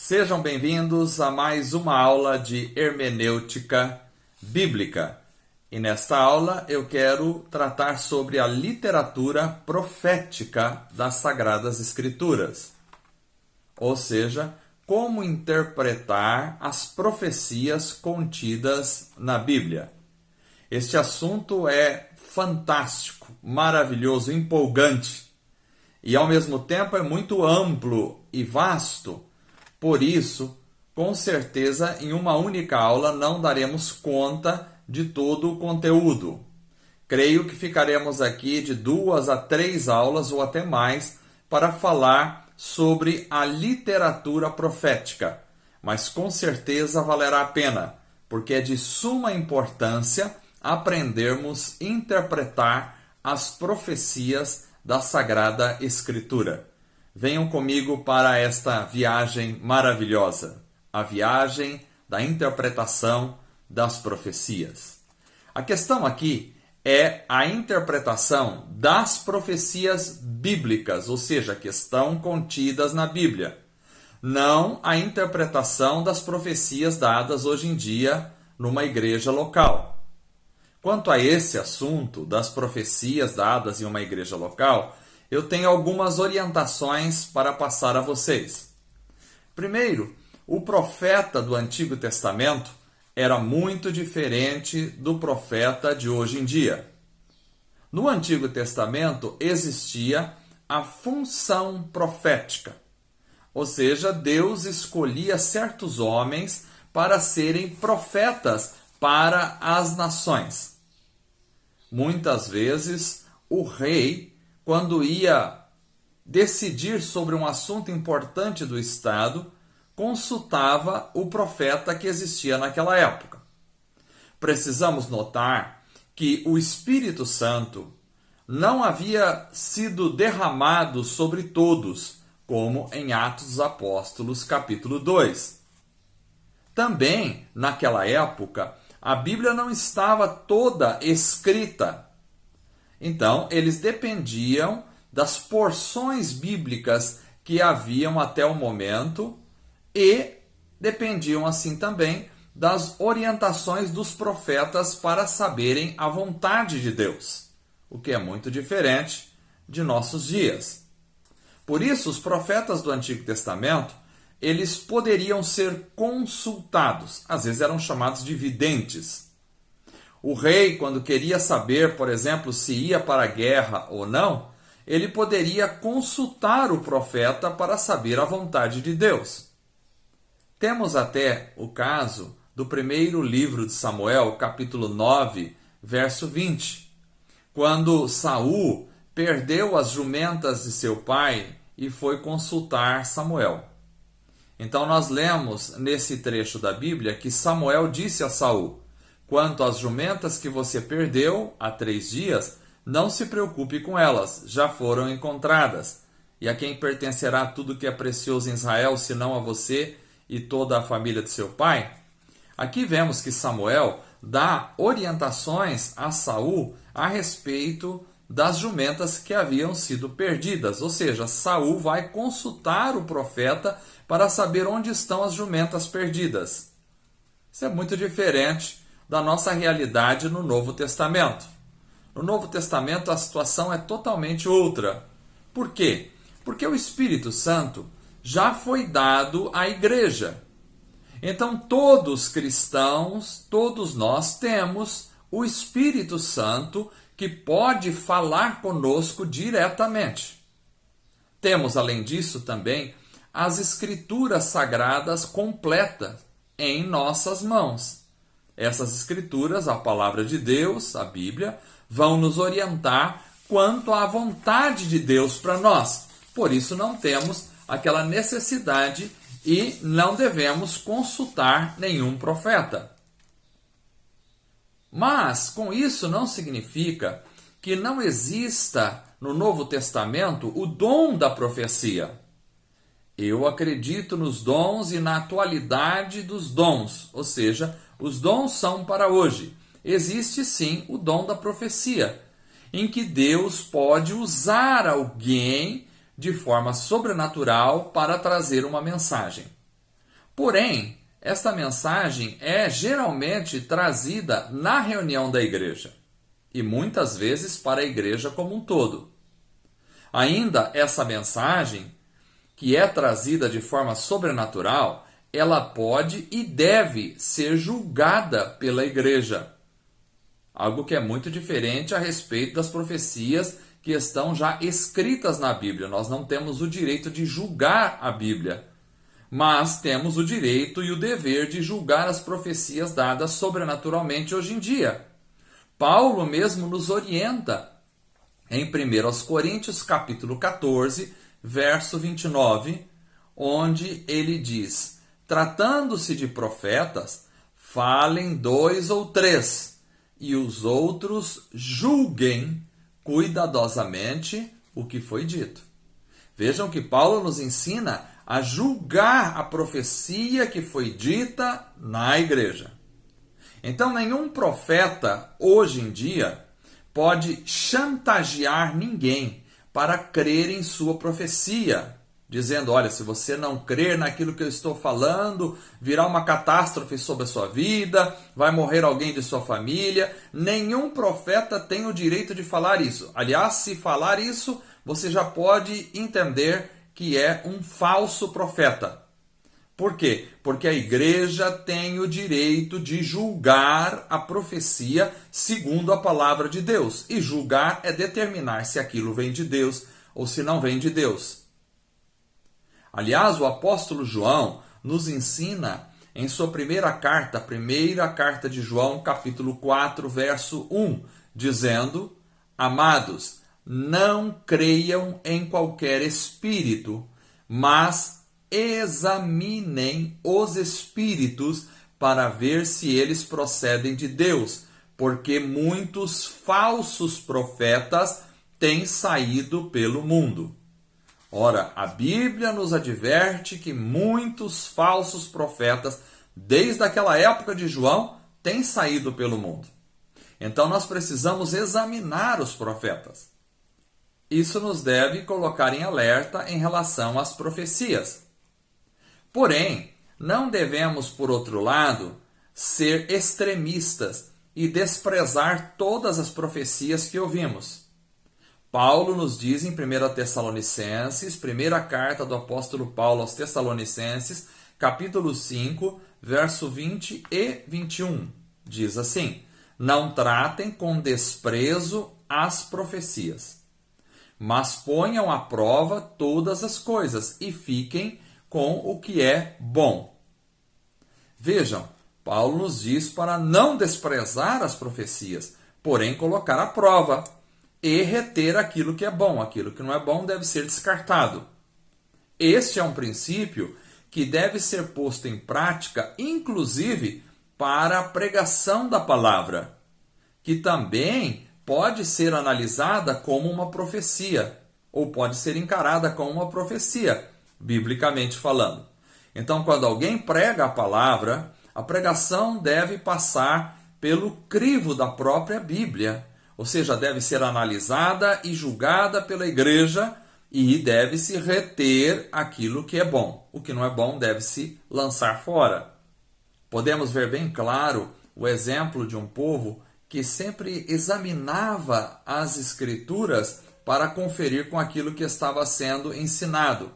Sejam bem-vindos a mais uma aula de hermenêutica bíblica. E nesta aula eu quero tratar sobre a literatura profética das Sagradas Escrituras. Ou seja, como interpretar as profecias contidas na Bíblia. Este assunto é fantástico, maravilhoso, empolgante e ao mesmo tempo é muito amplo e vasto. Por isso, com certeza, em uma única aula não daremos conta de todo o conteúdo. Creio que ficaremos aqui de 2 a 3 aulas ou até mais para falar sobre a literatura profética. Mas com certeza valerá a pena, porque é de suma importância aprendermos a interpretar as profecias da Sagrada Escritura. Venham comigo para esta viagem maravilhosa, a viagem da interpretação das profecias. A questão aqui é a interpretação das profecias bíblicas, ou seja, que estão contidas na Bíblia, não a interpretação das profecias dadas hoje em dia numa igreja local. Quanto a esse assunto das profecias dadas em uma igreja local, eu tenho algumas orientações para passar a vocês. Primeiro, o profeta do Antigo Testamento era muito diferente do profeta de hoje em dia. No Antigo Testamento existia a função profética, ou seja, Deus escolhia certos homens para serem profetas para as nações. Muitas vezes, o rei, quando ia decidir sobre um assunto importante do Estado, consultava o profeta que existia naquela época. Precisamos notar que o Espírito Santo não havia sido derramado sobre todos, como em Atos dos Apóstolos, capítulo 2. Também, naquela época, a Bíblia não estava toda escrita. Então, eles dependiam das porções bíblicas que haviam até o momento e dependiam assim também das orientações dos profetas para saberem a vontade de Deus, o que é muito diferente de nossos dias. Por isso, os profetas do Antigo Testamento, eles poderiam ser consultados, às vezes eram chamados de videntes. O rei, quando queria saber, por exemplo, se ia para a guerra ou não, ele poderia consultar o profeta para saber a vontade de Deus. Temos até o caso do primeiro livro de Samuel, capítulo 9, verso 20, quando Saul perdeu as jumentas de seu pai e foi consultar Samuel. Então nós lemos nesse trecho da Bíblia que Samuel disse a Saul: quanto às jumentas que você perdeu há 3 dias, não se preocupe com elas, já foram encontradas. E a quem pertencerá tudo que é precioso em Israel, senão a você e toda a família de seu pai? Aqui vemos que Samuel dá orientações a Saul a respeito das jumentas que haviam sido perdidas. Ou seja, Saul vai consultar o profeta para saber onde estão as jumentas perdidas. Isso é muito diferente da nossa realidade no Novo Testamento. No Novo Testamento a situação é totalmente outra. Por quê? Porque o Espírito Santo já foi dado à igreja. Então todos cristãos, todos nós temos o Espírito Santo que pode falar conosco diretamente. Temos, além disso, também as Escrituras Sagradas completas em nossas mãos. Essas Escrituras, a Palavra de Deus, a Bíblia, vão nos orientar quanto à vontade de Deus para nós. Por isso não temos aquela necessidade e não devemos consultar nenhum profeta. Mas, com isso não significa que não exista no Novo Testamento o dom da profecia. Eu acredito nos dons e na atualidade dos dons, ou seja, os dons são para hoje. Existe sim o dom da profecia, em que Deus pode usar alguém de forma sobrenatural para trazer uma mensagem. Porém, esta mensagem é geralmente trazida na reunião da igreja e muitas vezes para a igreja como um todo. Ainda essa mensagem, que é trazida de forma sobrenatural, ela pode e deve ser julgada pela igreja. Algo que é muito diferente a respeito das profecias que estão já escritas na Bíblia. Nós não temos o direito de julgar a Bíblia, mas temos o direito e o dever de julgar as profecias dadas sobrenaturalmente hoje em dia. Paulo mesmo nos orienta em 1 Coríntios capítulo 14, verso 29, onde ele diz: tratando-se de profetas, falem 2 ou 3, e os outros julguem cuidadosamente o que foi dito. Vejam que Paulo nos ensina a julgar a profecia que foi dita na igreja. Então, nenhum profeta, hoje em dia, pode chantagear ninguém para crer em sua profecia, dizendo: olha, se você não crer naquilo que eu estou falando, virá uma catástrofe sobre a sua vida, vai morrer alguém de sua família. Nenhum profeta tem o direito de falar isso. Aliás, se falar isso, você já pode entender que é um falso profeta. Por quê? Porque a igreja tem o direito de julgar a profecia segundo a palavra de Deus. E julgar é determinar se aquilo vem de Deus ou se não vem de Deus. Aliás, o apóstolo João nos ensina em sua primeira carta de João, capítulo 4, verso 1, dizendo: amados, não creiam em qualquer espírito, mas examinem os espíritos para ver se eles procedem de Deus, porque muitos falsos profetas têm saído pelo mundo. Ora, a Bíblia nos adverte que muitos falsos profetas, desde aquela época de João, têm saído pelo mundo. Então nós precisamos examinar os profetas. Isso nos deve colocar em alerta em relação às profecias. Porém, não devemos, por outro lado, ser extremistas e desprezar todas as profecias que ouvimos. Paulo nos diz em 1 Tessalonicenses, primeira carta do apóstolo Paulo aos Tessalonicenses, capítulo 5, verso 20 e 21. Diz assim: não tratem com desprezo as profecias, mas ponham à prova todas as coisas e fiquem com o que é bom. Vejam, Paulo nos diz para não desprezar as profecias, porém colocar à prova e reter aquilo que é bom. Aquilo que não é bom deve ser descartado. Este é um princípio que deve ser posto em prática, inclusive para a pregação da palavra, que também pode ser analisada como uma profecia, ou pode ser encarada como uma profecia, biblicamente falando. Então, quando alguém prega a palavra, a pregação deve passar pelo crivo da própria Bíblia, ou seja, deve ser analisada e julgada pela igreja e deve-se reter aquilo que é bom. O que não é bom deve-se lançar fora. Podemos ver bem claro o exemplo de um povo que sempre examinava as Escrituras para conferir com aquilo que estava sendo ensinado.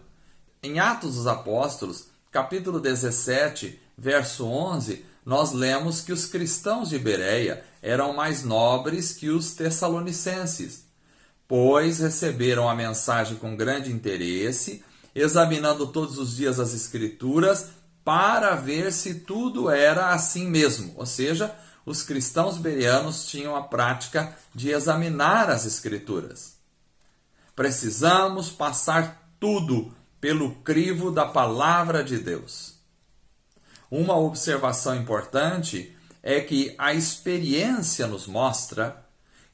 Em Atos dos Apóstolos, capítulo 17, verso 11, nós lemos que os cristãos de Bereia eram mais nobres que os tessalonicenses, pois receberam a mensagem com grande interesse, examinando todos os dias as Escrituras para ver se tudo era assim mesmo. Ou seja, os cristãos bereanos tinham a prática de examinar as Escrituras. Precisamos passar tudo pelo crivo da palavra de Deus. Uma observação importante é que a experiência nos mostra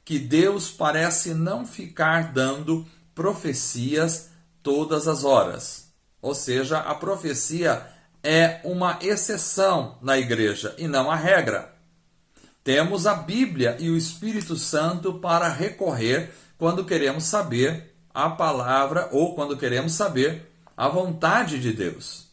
que Deus parece não ficar dando profecias todas as horas. Ou seja, a profecia é uma exceção na igreja e não a regra. Temos a Bíblia e o Espírito Santo para recorrer quando queremos saber a palavra ou quando queremos saber a vontade de Deus.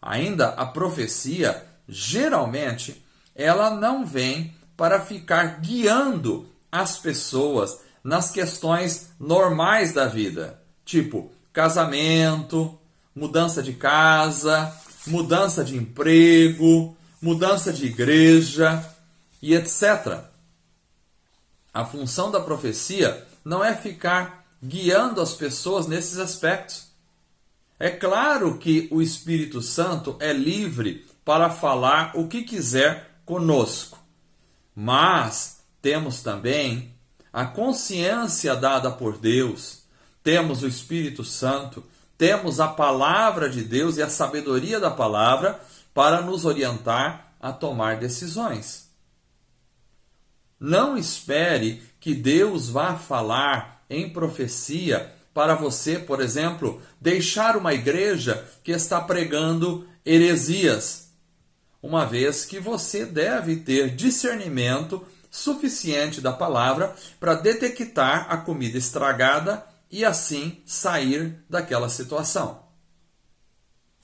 Ainda a profecia, geralmente, ela não vem para ficar guiando as pessoas nas questões normais da vida, tipo casamento, mudança de casa, mudança de emprego, mudança de igreja e etc. A função da profecia não é ficar guiando as pessoas nesses aspectos. É claro que o Espírito Santo é livre para falar o que quiser conosco, mas temos também a consciência dada por Deus, temos o Espírito Santo, temos a palavra de Deus e a sabedoria da palavra para nos orientar a tomar decisões. Não espere que Deus vá falar em profecia para você, por exemplo, deixar uma igreja que está pregando heresias, uma vez que você deve ter discernimento suficiente da palavra para detectar a comida estragada e assim sair daquela situação.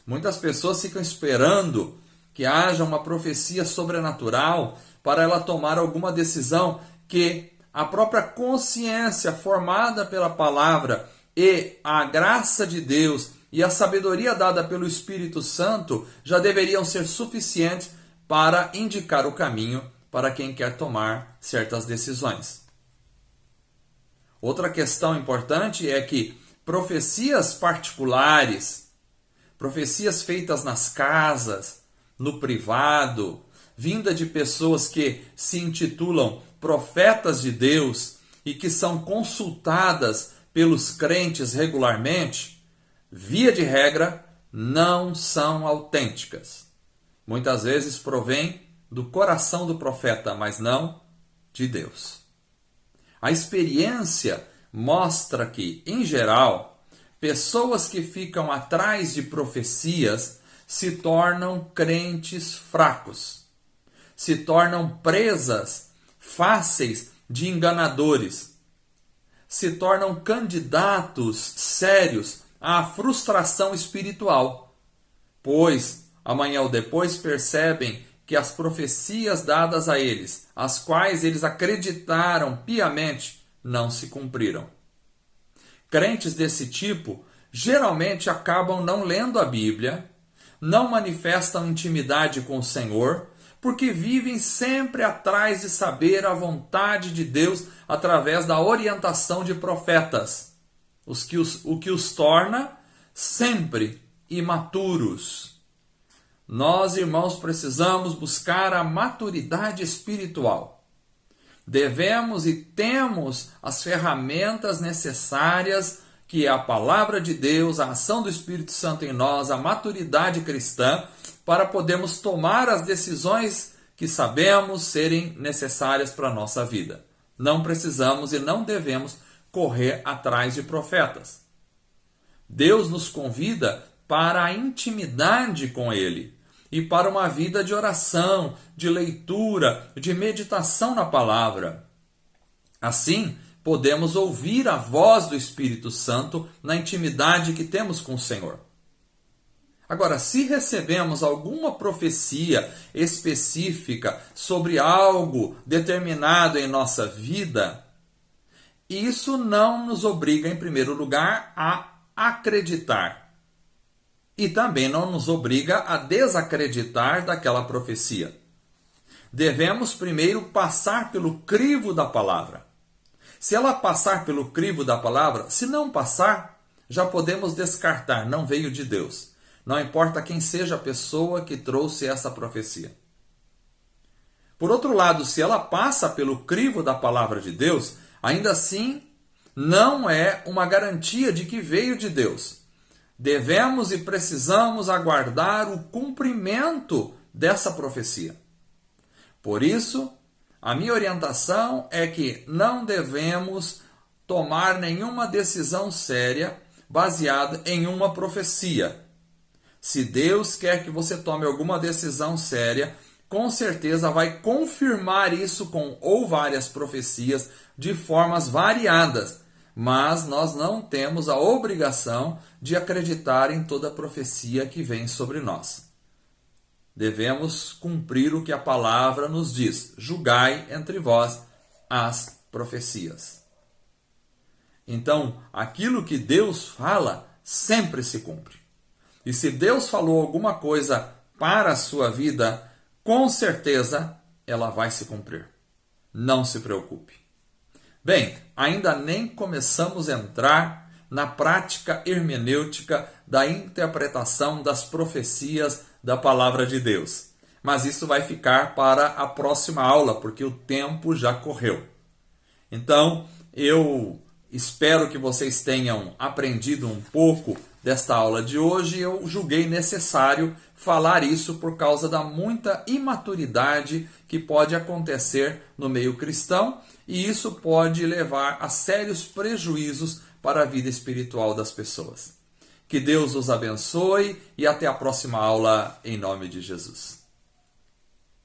Muitas pessoas ficam esperando que haja uma profecia sobrenatural para ela tomar alguma decisão que a própria consciência formada pela palavra e a graça de Deus e a sabedoria dada pelo Espírito Santo já deveriam ser suficientes para indicar o caminho para quem quer tomar certas decisões. Outra questão importante é que profecias particulares, profecias feitas nas casas, no privado, vinda de pessoas que se intitulam profetas de Deus e que são consultadas pelos crentes regularmente, via de regra, não são autênticas. Muitas vezes provém do coração do profeta, mas não de Deus. A experiência mostra que, em geral, pessoas que ficam atrás de profecias se tornam crentes fracos, se tornam presas fáceis de enganadores, se tornam candidatos sérios à frustração espiritual, pois amanhã ou depois percebem que as profecias dadas a eles, as quais eles acreditaram piamente, não se cumpriram. Crentes desse tipo geralmente acabam não lendo a Bíblia, não manifestam intimidade com o Senhor, porque vivem sempre atrás de saber a vontade de Deus através da orientação de profetas, o que os torna sempre imaturos. Nós, irmãos, precisamos buscar a maturidade espiritual. Devemos e temos as ferramentas necessárias, que é a palavra de Deus, a ação do Espírito Santo em nós, a maturidade cristã, para podermos tomar as decisões que sabemos serem necessárias para a nossa vida. Não precisamos e não devemos correr atrás de profetas. Deus nos convida para a intimidade com Ele e para uma vida de oração, de leitura, de meditação na palavra. Assim, podemos ouvir a voz do Espírito Santo na intimidade que temos com o Senhor. Agora, se recebemos alguma profecia específica sobre algo determinado em nossa vida, isso não nos obriga, em primeiro lugar, a acreditar. E também não nos obriga a desacreditar daquela profecia. Devemos primeiro passar pelo crivo da palavra. Se ela passar pelo crivo da palavra, se não passar, já podemos descartar, não veio de Deus. Não importa quem seja a pessoa que trouxe essa profecia. Por outro lado, se ela passa pelo crivo da palavra de Deus, ainda assim não é uma garantia de que veio de Deus. Devemos e precisamos aguardar o cumprimento dessa profecia. Por isso, a minha orientação é que não devemos tomar nenhuma decisão séria baseada em uma profecia. Se Deus quer que você tome alguma decisão séria, com certeza vai confirmar isso com ou várias profecias de formas variadas. Mas nós não temos a obrigação de acreditar em toda profecia que vem sobre nós. devemos cumprir o que a palavra nos diz: julgai entre vós as profecias. Então, aquilo que Deus fala sempre se cumpre. E se Deus falou alguma coisa para a sua vida, com certeza ela vai se cumprir. Não se preocupe. Bem, ainda nem começamos a entrar na prática hermenêutica da interpretação das profecias da palavra de Deus. Mas isso vai ficar para a próxima aula, porque o tempo já correu. Então, eu espero que vocês tenham aprendido um pouco desta aula de hoje. Eu julguei necessário falar isso por causa da muita imaturidade que pode acontecer no meio cristão, e isso pode levar a sérios prejuízos para a vida espiritual das pessoas. Que Deus os abençoe e até a próxima aula, em nome de Jesus.